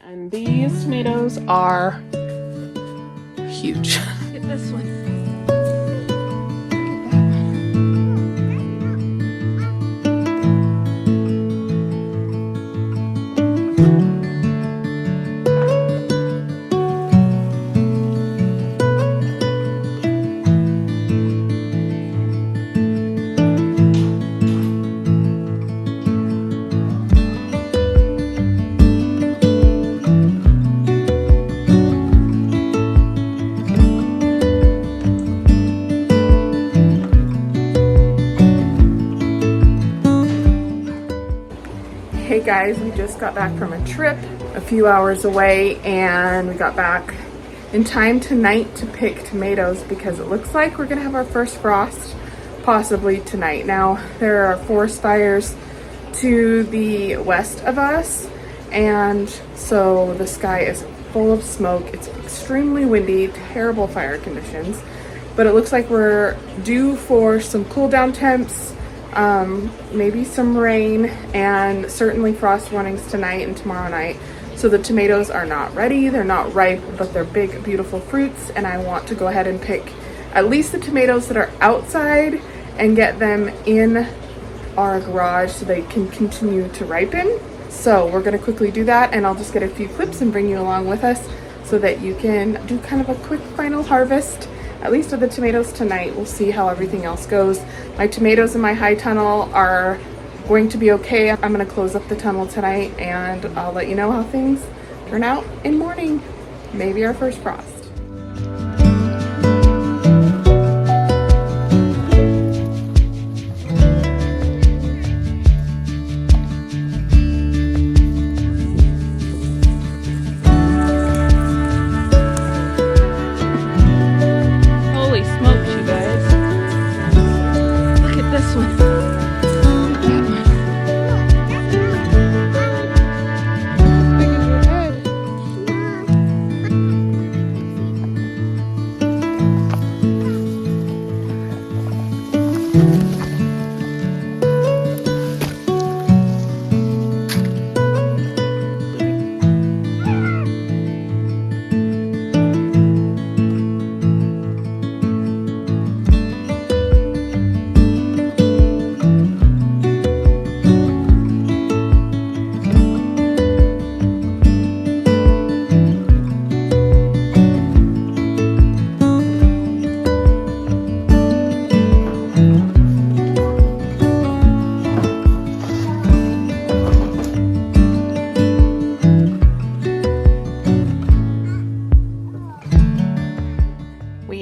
And these tomatoes are huge. Look at this one. Hey guys, we just got back from a trip a few hours away, and we got back in time tonight to pick tomatoes because it looks like we're gonna have our first frost possibly tonight. Now, there are forest fires to the west of us, and so the sky is full of smoke. It's extremely windy, terrible fire conditions, but it looks like we're due for some cool down temps, maybe some rain, and certainly frost warnings tonight and tomorrow night. So the tomatoes are not ready, they're not ripe, but they're big, beautiful fruits, and I want to go ahead and pick at least the tomatoes that are outside and get them in our garage so they can continue to ripen. So we're gonna quickly do that, and I'll just get a few clips and bring you along with us so that you can do kind of a quick final harvest, at least of the tomatoes tonight. We'll see how everything else goes. My tomatoes in my high tunnel are going to be okay. I'm gonna close up the tunnel tonight, and I'll let you know how things turn out in morning. Maybe our first frost.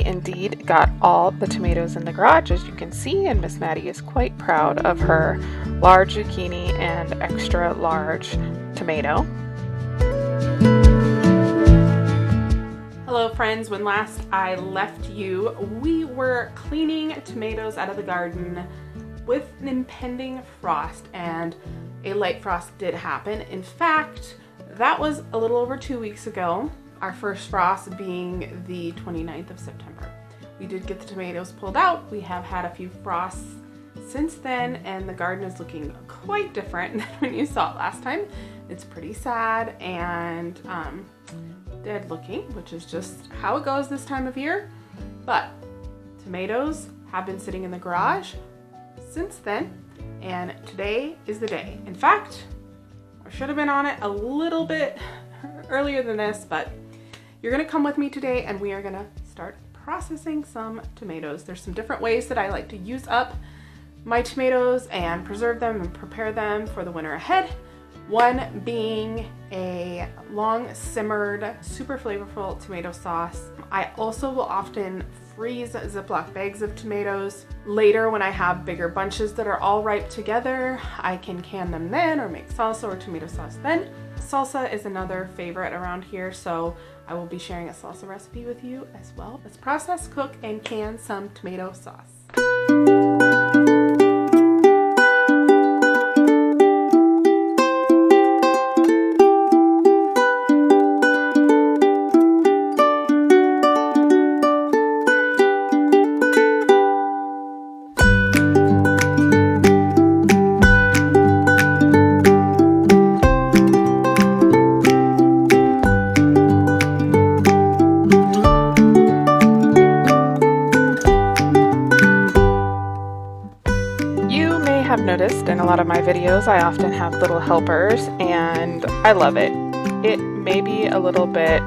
Indeed got all the tomatoes in the garage, as you can see, and Miss Maddie is quite proud of her large zucchini and extra large tomato. Hello friends, when last I left you, we were cleaning tomatoes out of the garden with an impending frost, and a light frost did happen. In fact, that was a little over 2 weeks ago. Our first frost being the 29th of September. We did get the tomatoes pulled out. We have had a few frosts since then, and the garden is looking quite different than when you saw it last time. It's pretty sad and dead looking, which is just how it goes this time of year. But tomatoes have been sitting in the garage since then, and today is the day. In fact, I should have been on it a little bit earlier than this, but you're gonna come with me today and we are gonna start processing some tomatoes. There's some different ways that I like to use up my tomatoes and preserve them and prepare them for the winter ahead. One being a long simmered, super flavorful tomato sauce. I also will often freeze Ziploc bags of tomatoes. Later, when I have bigger bunches that are all ripe together, I can can them then or make salsa or tomato sauce then. Salsa is another favorite around here, so I will be sharing a salsa recipe with you as well. Let's process, cook, and can some tomato sauce. a lot of my videos, I often have little helpers, and I love it. It may be a little bit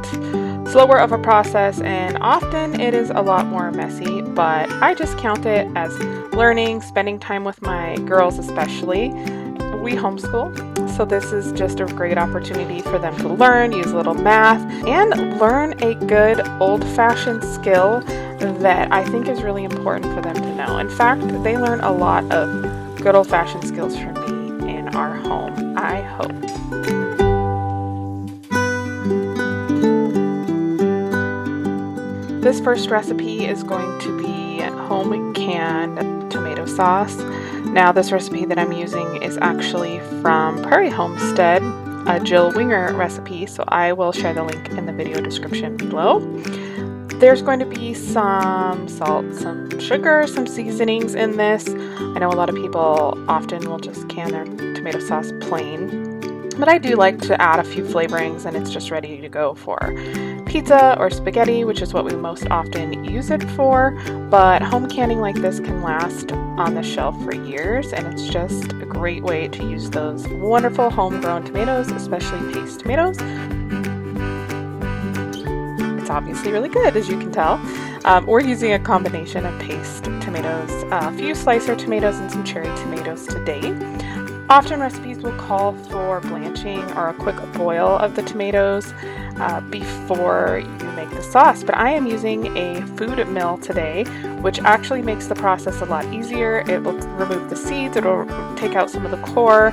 slower of a process, and often it is a lot more messy, but I just count it as learning, spending time with my girls especially. We homeschool, so this is just a great opportunity for them to learn, use a little math, and learn a good old-fashioned skill that I think is really important for them to know. In fact, they learn a lot of good old-fashioned skills from me in our home, I hope. This first recipe is going to be home canned tomato sauce. Now this recipe that I'm using is actually from Prairie Homestead, a Jill Winger recipe, so I will share the link in the video description below. There's going to be some salt, some sugar, some seasonings in this. I know a lot of people often will just can their tomato sauce plain, but I do like to add a few flavorings, and it's just ready to go for pizza or spaghetti, which is what we most often use it for. But home canning like this can last on the shelf for years, and it's just a great way to use those wonderful homegrown tomatoes, especially paste tomatoes. It's obviously really good, as you can tell. We're using a combination of paste tomatoes, a few slicer tomatoes, and some cherry tomatoes today. Often recipes will call for blanching or a quick boil of the tomatoes before you make the sauce, but I am using a food mill today, which actually makes the process a lot easier. It will remove the seeds, it will take out some of the core,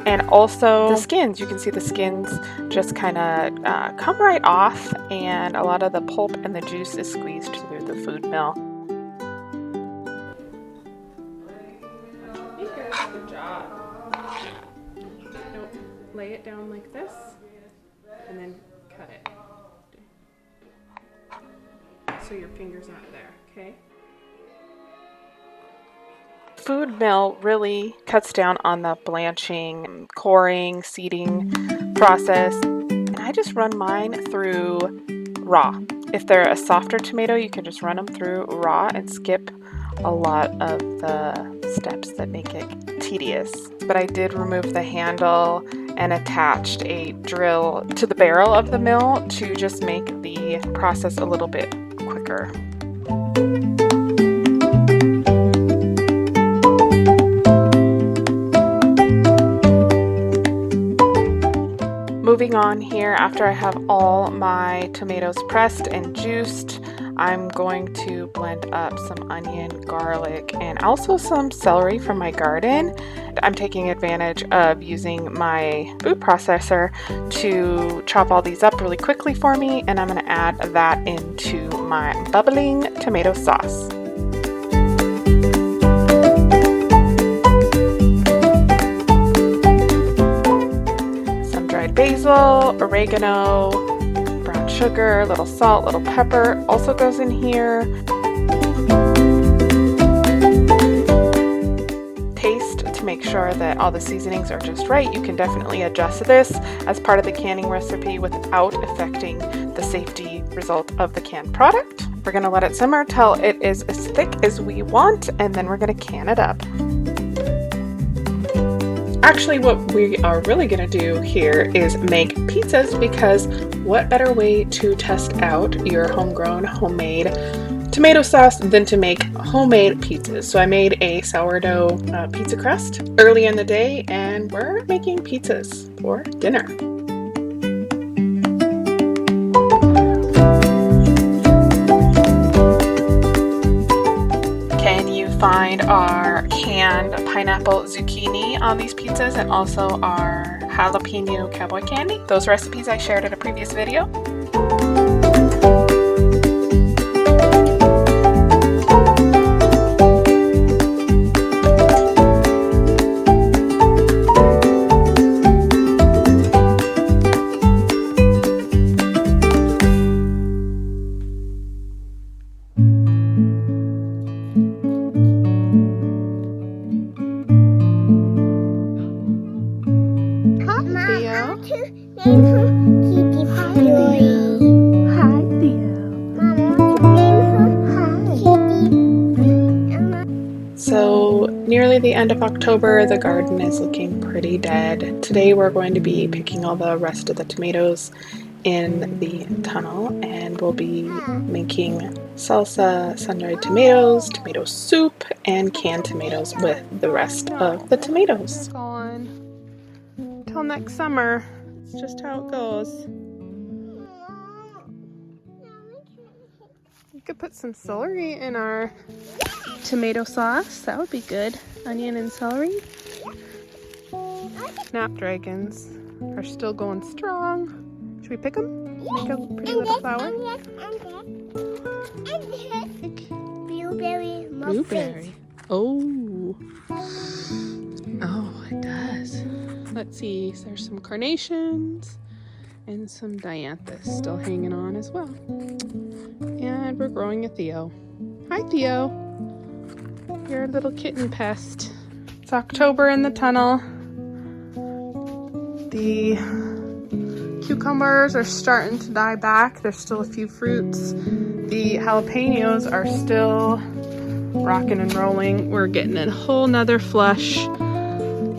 and also the skins. You can see the skins just kind of come right off, and a lot of the pulp and the juice is squeezed through the food mill. Good job. Nope. Lay it down like this, and then cut it. So your finger's not there, okay? Food mill really cuts down on the blanching, coring, seeding process, and I just run mine through raw. If they're a softer tomato, you can just run them through raw and skip a lot of the steps that make it tedious. But I did remove the handle and attached a drill to the barrel of the mill to just make the process a little bit quicker. Moving on here, after I have all my tomatoes pressed and juiced, I'm going to blend up some onion, garlic, and also some celery from my garden. I'm taking advantage of using my food processor to chop all these up really quickly for me, and I'm going to add that into my bubbling tomato sauce. Some dried basil, oregano, brown sugar, little salt, little pepper also goes in here. Taste to make sure that all the seasonings are just right. You can definitely adjust this as part of the canning recipe without affecting the safety result of the canned product. We're going to let it simmer till it is as thick as we want, and then we're going to can it up. Actually, what we are really going to do here is make pizzas, because what better way to test out your homegrown, homemade tomato sauce than to make homemade pizzas. So I made a sourdough pizza crust early in the day, and we're making pizzas for dinner. Can you find our canned pineapple zucchini on these pizzas, and also our jalapeno cowboy candy? Those recipes I shared in a previous video. How to make end of October, the garden is looking pretty dead. Today we're going to be picking all the rest of the tomatoes in the tunnel, and we'll be making salsa, sun-dried tomatoes, tomato soup, and canned tomatoes with the rest of the tomatoes. Gone. Till next summer. It's just how it goes. We could put some celery in our tomato sauce. That would be good. Onion and celery. Snapdragons are still going strong. Should we pick them? Make a pretty little flower. Blueberry. Blueberry. Oh. Oh, it does. Let's see. There's some carnations and some dianthus still hanging on as well. And we're growing a Theo. Hi, Theo. You're a little kitten pest. It's October in the tunnel. The cucumbers are starting to die back. There's still a few fruits. The jalapenos are still rocking and rolling. We're getting a whole nother flush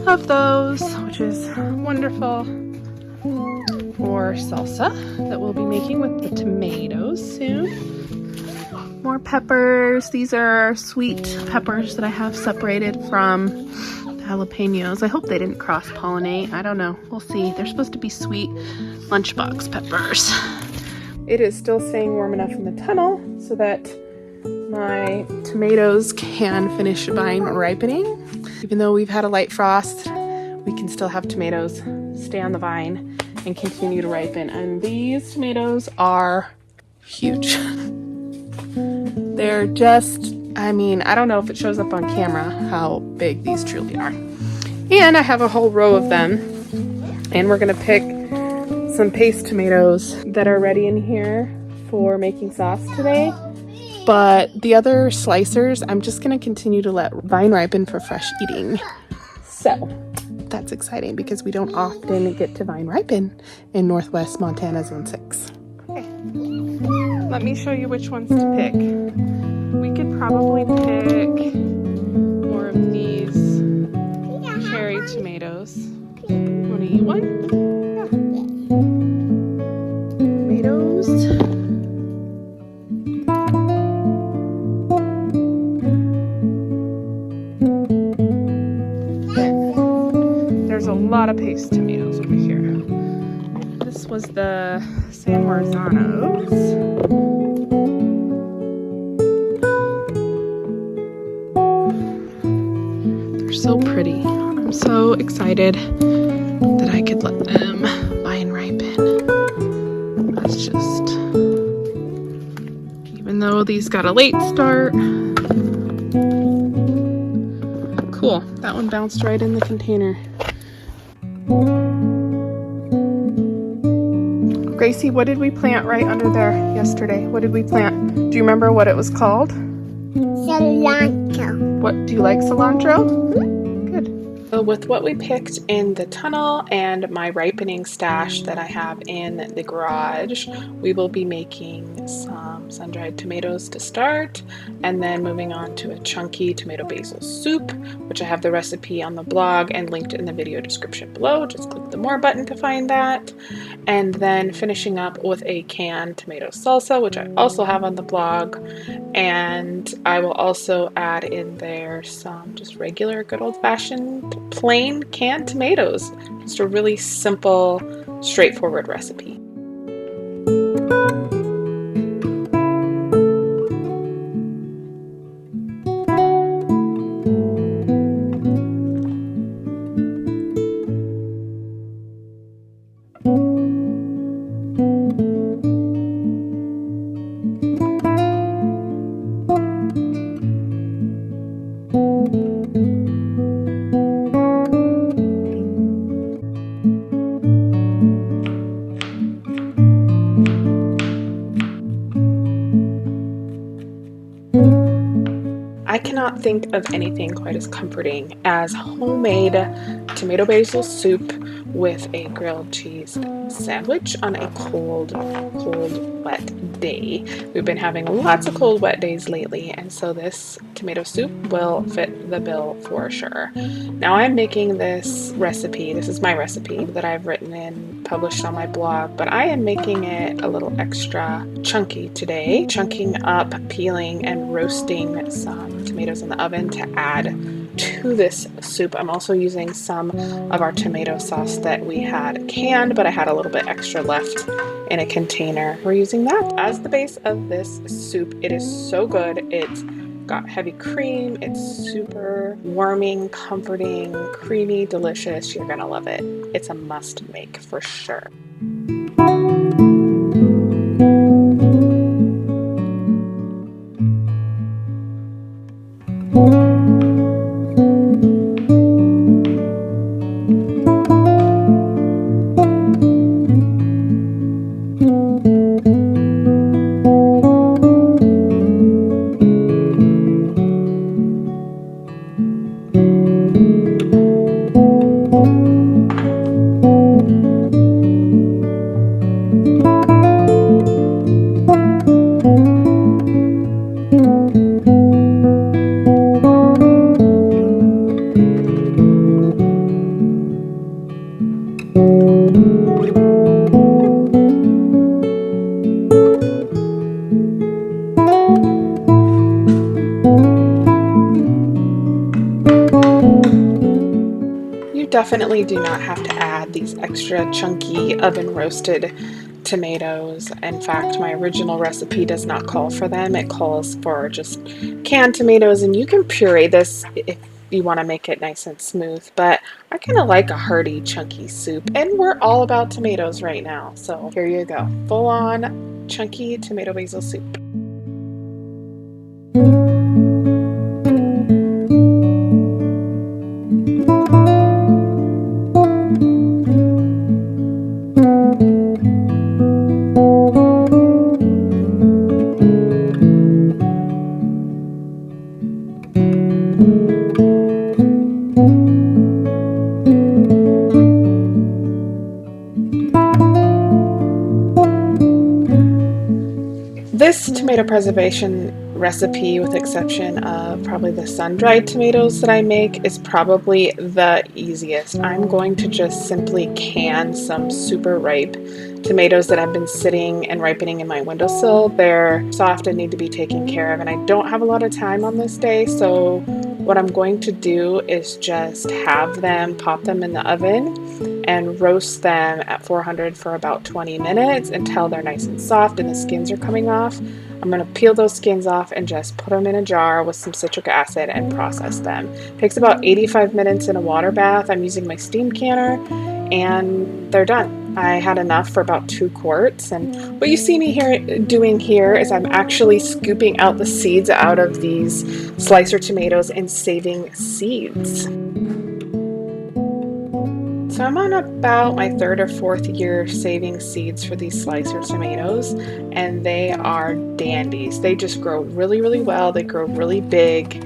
of those, which is wonderful for salsa that we'll be making with the tomatoes soon. More peppers. These are sweet peppers that I have separated from the jalapenos. I hope they didn't cross-pollinate. I don't know. We'll see. They're supposed to be sweet lunchbox peppers. It is still staying warm enough in the tunnel so that my tomatoes can finish vine ripening. Even though we've had a light frost, we can still have tomatoes stay on the vine and continue to ripen. And these tomatoes are huge. They're just, I mean, I don't know if it shows up on camera how big these truly are. And I have a whole row of them. And we're gonna pick some paste tomatoes that are ready in here for making sauce today. But the other slicers, I'm just gonna continue to let vine ripen for fresh eating. So that's exciting because we don't often get to vine ripen in Northwest Montana Zone 6. Okay, let me show you which ones to pick. We could probably pick more of these cherry tomatoes. Want to eat one? Yeah. Tomatoes. There's a lot of paste tomatoes over here. This was the San Marzanos. They're so pretty. I'm so excited that I could let them vine ripen. That's just, even though these got a late start. Cool, that one bounced right in the container. Gracie, what did we plant right under there yesterday? What did we plant? Do you remember what it was called? Cilantro. What, do you like cilantro? Good. So with what we picked in the tunnel and my ripening stash that I have in the garage, we will be making some sun-dried tomatoes to start, and then moving on to a chunky tomato basil soup, which I have the recipe on the blog and linked in the video description below. Just click the more button to find that. And then finishing up with a canned tomato salsa, which I also have on the blog. And I will also add in there some just regular good old-fashioned plain canned tomatoes. Just a really simple, straightforward recipe. I cannot think of anything quite as comforting as homemade tomato basil soup with a grilled cheese sandwich on a cold, wet day. We've been having lots of cold, wet days lately, and so this tomato soup will fit the bill for sure. Now I'm making this recipe. This is my recipe that I've written and published on my blog, but I am making it a little extra chunky today, chunking up, peeling, and roasting some tomatoes in the oven to add to this soup. I'm also using some of our tomato sauce that we had canned, but I had a little bit extra left in a container. We're using that as the base of this soup. It is so good. It's got heavy cream. It's super warming, comforting, creamy, delicious. You're gonna love it. It's a must make for sure. Definitely do not have to add these extra chunky oven roasted tomatoes. In fact, my original recipe does not call for them. It calls for just canned tomatoes, and you can puree this if you want to make it nice and smooth, but I kind of like a hearty chunky soup, and we're all about tomatoes right now, so here you go. Full on chunky tomato basil soup. This tomato preservation recipe, with the exception of probably the sun-dried tomatoes that I make, is probably the easiest. I'm going to just simply can some super ripe tomatoes that have been sitting and ripening in my windowsill. They're soft and need to be taken care of, and I don't have a lot of time on this day, so what I'm going to do is just have them, pop them in the oven and roast them at 400 for about 20 minutes until they're nice and soft and the skins are coming off. I'm going to peel those skins off and just put them in a jar with some citric acid and process them. It takes about 85 minutes in a water bath. I'm using my steam canner and they're done. I had enough for about 2 quarts, and what you see me doing here is I'm actually scooping out the seeds out of these slicer tomatoes and saving seeds. So I'm on about my 3rd or 4th year saving seeds for these slicer tomatoes, and they are dandies. They just grow really, really well. They grow really big,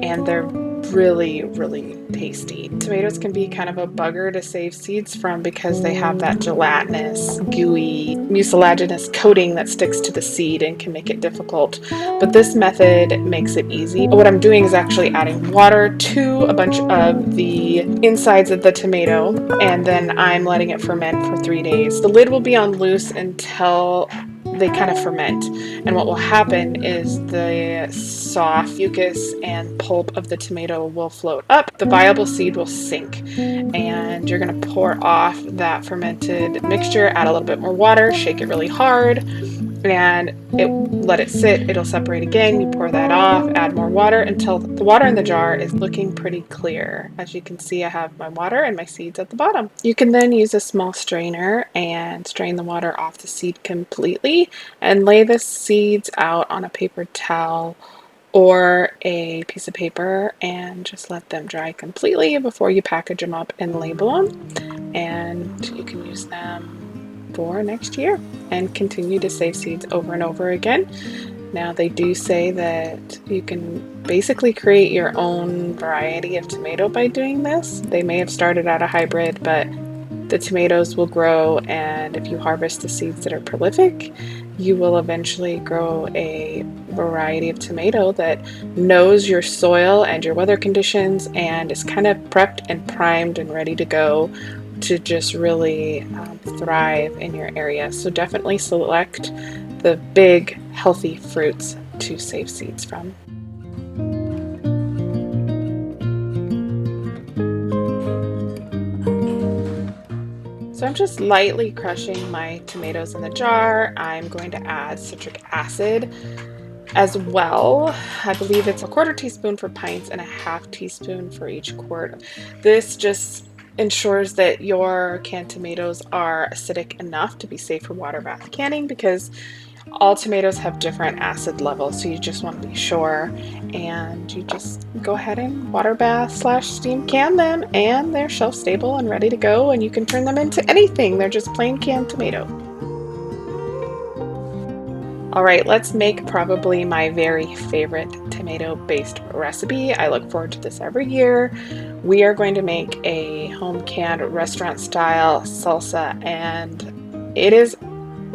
and they're really, really tasty. Tomatoes can be kind of a bugger to save seeds from because they have that gelatinous, gooey, mucilaginous coating that sticks to the seed and can make it difficult. But this method makes it easy. What I'm doing is actually adding water to a bunch of the insides of the tomato, and then I'm letting it ferment for 3 days. The lid will be on loose until they kind of ferment, and what will happen is the soft mucus and pulp of the tomato will float up, the viable seed will sink, and you're going to pour off that fermented mixture, add a little bit more water, shake it really hard, and let it sit. It'll separate again. You pour that off, add more water until the water in the jar is looking pretty clear. As you can see, I have my water and my seeds at the bottom. You can then use a small strainer and strain the water off the seed completely and lay the seeds out on a paper towel or a piece of paper and just let them dry completely before you package them up and label them, and you can use them for next year and continue to save seeds over and over again. Now, they do say that you can basically create your own variety of tomato by doing this. They may have started out a hybrid, but the tomatoes will grow, and if you harvest the seeds that are prolific, you will eventually grow a variety of tomato that knows your soil and your weather conditions and is kind of prepped and primed and ready to go to just really thrive in your area. So definitely select the big healthy fruits to save seeds from. So I'm just lightly crushing my tomatoes in the jar. I'm going to add citric acid as well. I believe it's a 1/4 teaspoon for pints and a 1/2 teaspoon for each quart. This just ensures that your canned tomatoes are acidic enough to be safe for water bath canning, because all tomatoes have different acid levels, so you just want to be sure, and you just go ahead and water bath / steam can them, and they're shelf stable and ready to go, and you can turn them into anything. They're just plain canned tomato. All right, let's make probably my very favorite tomato-based recipe. I look forward to this every year. We are going to make a home canned restaurant style salsa, and it is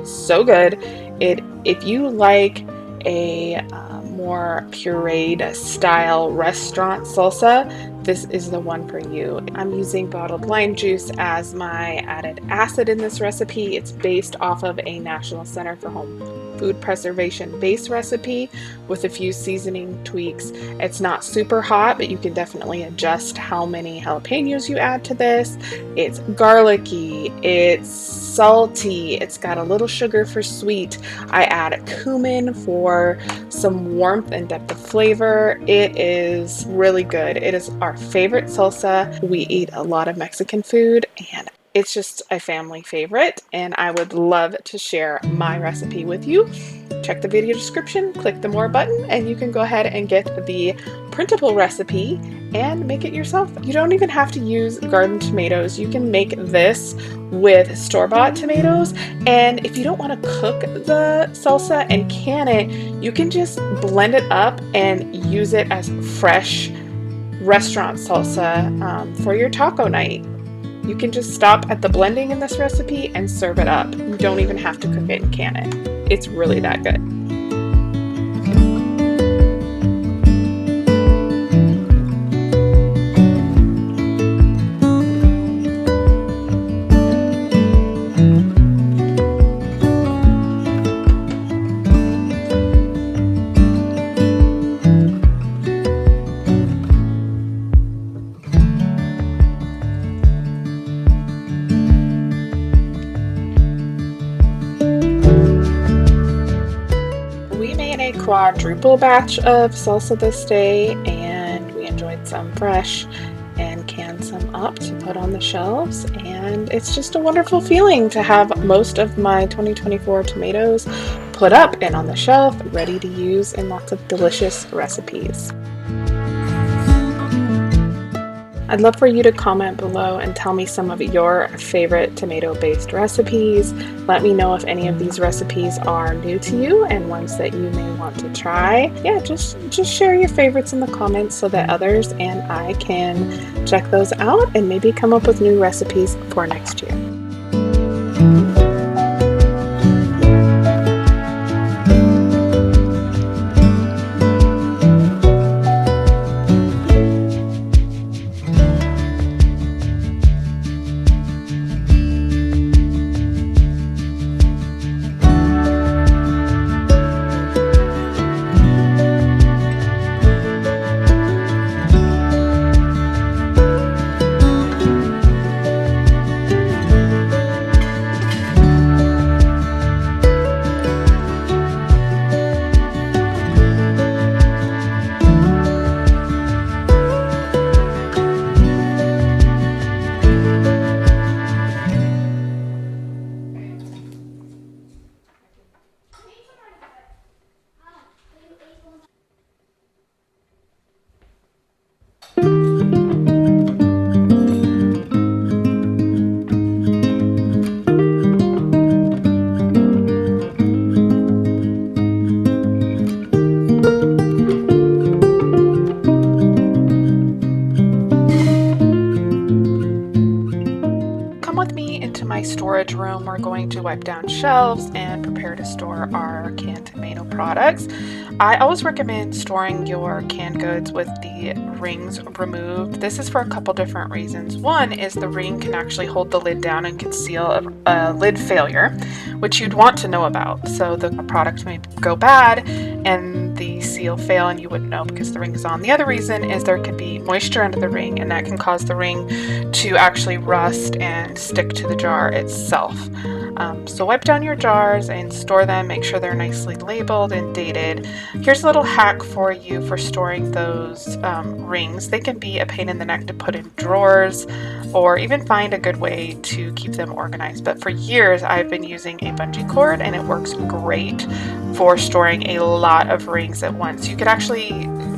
so good. If you like a more pureed style restaurant salsa, this is the one for you. I'm using bottled lime juice as my added acid in this recipe. It's based off of a National Center for Home Food Preservation base recipe with a few seasoning tweaks. It's not super hot, but you can definitely adjust how many jalapenos you add to this. It's garlicky, it's salty, it's got a little sugar for sweet. I add cumin for some warmth and depth of flavor. It is really good. It is our favorite salsa. We eat a lot of Mexican food, and it's just a family favorite, and I would love to share my recipe with you. Check the video description, click the more button, and you can go ahead and get the printable recipe and make it yourself. You don't even have to use garden tomatoes. You can make this with store-bought tomatoes, and if you don't want to cook the salsa and can it, you can just blend it up and use it as fresh restaurant salsa for your taco night. You can just stop at the blending in this recipe and serve it up. You don't even have to cook it and can it. It's really that good. Quadruple batch of salsa this day, and we enjoyed some fresh and canned some up to put on the shelves, and it's just a wonderful feeling to have most of my 2024 tomatoes put up and on the shelf ready to use in lots of delicious recipes. I'd love for you to comment below and tell me some of your favorite tomato-based recipes. Let me know if any of these recipes are new to you and ones that you may want to try. Yeah, just share your favorites in the comments so that others and I can check those out and maybe come up with new recipes for next year. wipe down shelves and prepare to store our canned tomato products. I always recommend storing your canned goods with the rings removed. This is for a couple different reasons. One is the ring can actually hold the lid down and conceal a lid failure, which you'd want to know about. So the product may go bad and the seal fail and you wouldn't know because the ring is on. The other reason is there could be moisture under the ring, and that can cause the ring to actually rust and stick to the jar itself. So wipe down your jars and store them. Make sure they're nicely labeled and dated. Here's a little hack for you for storing those rings. They can be a pain in the neck to put in drawers or even find a good way to keep them organized. But for years I've been using a bungee cord, and it works great for storing a lot of rings at once. You could actually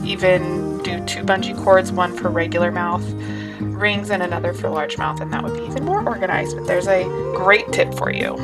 even do 2 bungee cords, one for regular mouth rings and another for largemouth, and that would be even more organized. But there's a great tip for you.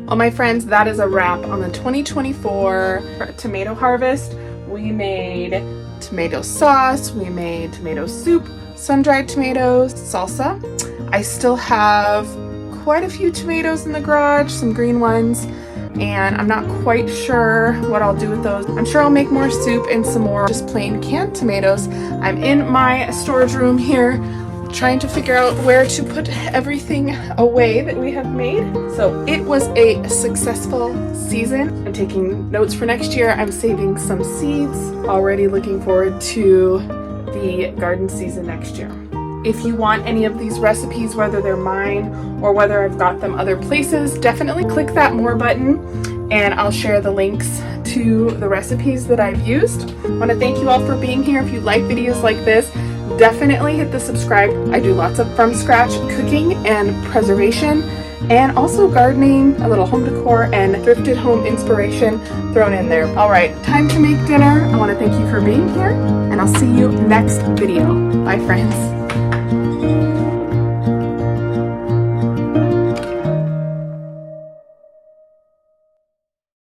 Well, my friends, that is a wrap on the 2024 tomato harvest. We made tomato sauce, we made tomato soup, sun-dried tomatoes, salsa. I still have quite a few tomatoes in the garage, some green ones, and I'm not quite sure what I'll do with those. I'm sure I'll make more soup and some more just plain canned tomatoes. I'm in my storage room here trying to figure out where to put everything away that we have made. So it was a successful season. I'm taking notes for next year. I'm saving some seeds. Already looking forward to the garden season next year. If you want any of these recipes, whether they're mine or whether I've got them other places, definitely click that more button and I'll share the links to the recipes that I've used. I want to thank you all for being here. If you like videos like this, definitely hit the subscribe. I do lots of from scratch cooking and preservation, and also gardening, a little home decor and thrifted home inspiration thrown in there. All right, time to make dinner. I want to thank you for being here, and I'll see you next video. Bye, friends.